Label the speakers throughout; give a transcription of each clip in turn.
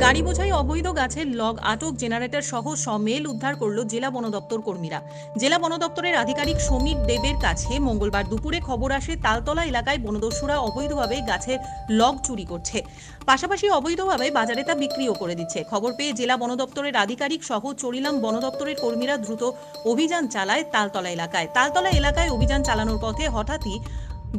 Speaker 1: গাড়ি বোঝাই অবৈধ গাছের লগ আটক, জেনারেটর সহ সমেল উদ্ধার করল জেলা বন দপ্তর কর্মীরা। জেলা বন দপ্তরের আধিকারিক সমীর দেবের কাছে মঙ্গলবার দুপুরে খবর আসে তালতলা এলাকায় বনদস্যুরা অবৈধভাবে গাছের লগ চুরি করছে, পাশাপাশি অবৈধভাবে বাজারে তা বিক্রিও করে দিচ্ছে। খবর পেয়ে জেলা বন দপ্তরের আধিকারিক সহ চরিলাম বন দপ্তরের কর্মীরা দ্রুত অভিযান চালায় তালতলা এলাকায় অভিযান চালানোর পথে হঠাৎই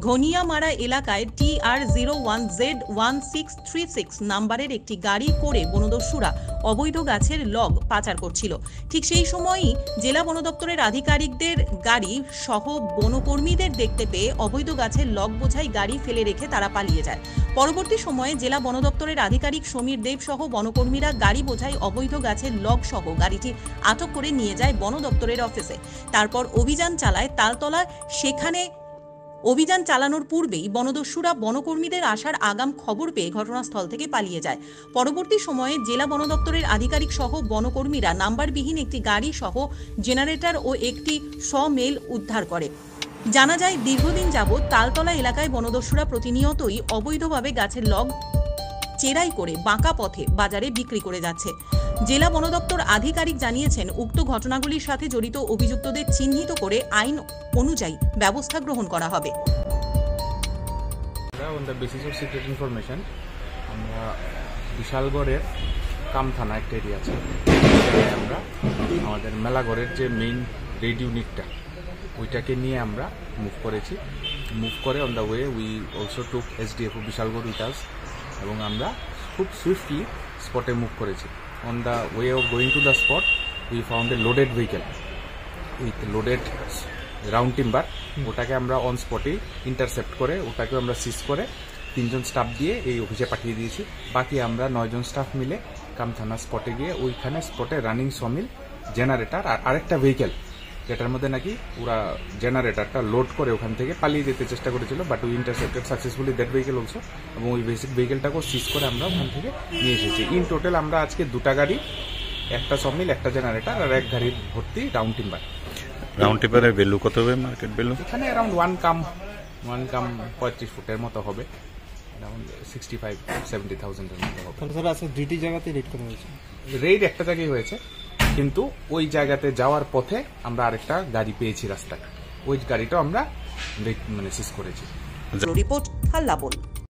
Speaker 1: ঘনিয়ামারা এলাকায় TR01Z1636 নাম্বারের একটি গাড়ি করে বনদস্যুরা অবৈধ গাছের লগ পাচার করছিল। ঠিক সেই সময়ই জেলা বন দপ্তরের আধিকারিকদের গাড়ি সহ বনকর্মীদের দেখতে পেয়ে অবৈধ গাছের লগ বোঝাই গাড়ি ফেলে রেখে তারা পালিয়ে যায়। পরবর্তী সময়ে জেলা বন দপ্তরের আধিকারিক সমীর দেব সহ বনকর্মীরা গাড়ি বোঝাই অবৈধ গাছের লগ সহ গাড়িটি আটক করে নিয়ে যায় বন দপ্তরের অফিসে। তারপর অভিযান চালায় তালতলা। সেখানে অভিযান চালানোর পূর্বেই বনদস্যুরা বনকর্মীদের আসার আগাম খবর পেয়ে ঘটনাস্থল থেকে পালিয়ে যায়। পরবর্তী সময়ে জেলা বন দপ্তরের আধিকারিক সহ বনকর্মীরা নাম্বারবিহীন একটি গাড়ি সহ জেনারেটর ও একটি সমেল উদ্ধার করে। জানা যায়, দীর্ঘদিন যাবৎ তালতলা এলাকায় বনদস্যুরা প্রতিনিয়তই অবৈধভাবে গাছের লগ চেরাই করে বাঁকা পথে বাজারে বিক্রি করে যাচ্ছে। জেলা বন দপ্তর আধিকারিক জানিয়েছেন, উক্ত ঘটনাগুলির সাথে জড়িত অভিযুক্তদের চিহ্নিত করে আইন অনুযায়ী ব্যবস্থা গ্রহণ করা হবে।
Speaker 2: On the basis of secret information, আমরা বিশালগড়ের কাম থানা একটা এরিয়া আছে, আমরা আমাদের মেলাগড়ের যে মেইন রেড ইউনিটটা ওইটাকে নিয়ে আমরা মুভ করেছি। মুভ করে on the way we also took SDF Bishalgarh with us, এবং আমরা খুব সুইফটলি স্পটে মুভ করেছি। On the way of going to the spot we found a loaded vehicle with loaded round timber. ওটাকে আমরা অন স্পটেই ইন্টারসেপ্ট করে ওটাকে আমরা সিজ করে 3 জন স্টাফ দিয়ে এই অফিসে পাঠিয়ে দিয়েছি। বাকি আমরা 9 জন স্টাফ মিলে কাম থানা স্পটে গিয়ে ওইখানে স্পটে রানিং সমিল, জেনারেটর আর আরেকটা ভেহিকেল, যেটার মধ্যে নাকি ওরা জেনারেটরটা লোড করে ওখান থেকে পালিয়ে যেতে চেষ্টা করেছিল, but we intercepted successfully that vehicle also, এবং ওই বেসিক ভেহিকেলটাকেও সিজ করে আমরা ওখান থেকে নিয়ে এসেছি। ইন টোটাল আমরা আজকে 2টা গাড়ি, একটা সমিল, একটা জেনারেটর আর এক গাড়ির ভর্তি রাউন্ড টিম্বার।
Speaker 3: রাউন্ড টিম্বারের ভ্যালু কত হবে মার্কেট ভ্যালু? এখানে
Speaker 2: অ্যারাউন্ড 1 কাম 35 ফুটের মতো হবে, অ্যারাউন্ড 65-70,000 এর মতো হবে।
Speaker 4: স্যার আজকে 2টি জায়গাতে রেড করা হয়েছে।
Speaker 2: রেড একটা জায়গায় হয়েছে, কিন্তু ওই জায়গাতে যাওয়ার পথে আমরা আরেকটা গাড়ি পেয়েছি রাস্তায়, ওই গাড়িটাও আমরা সিজ করেছি।
Speaker 1: রিপোর্ট হাল্লা বল।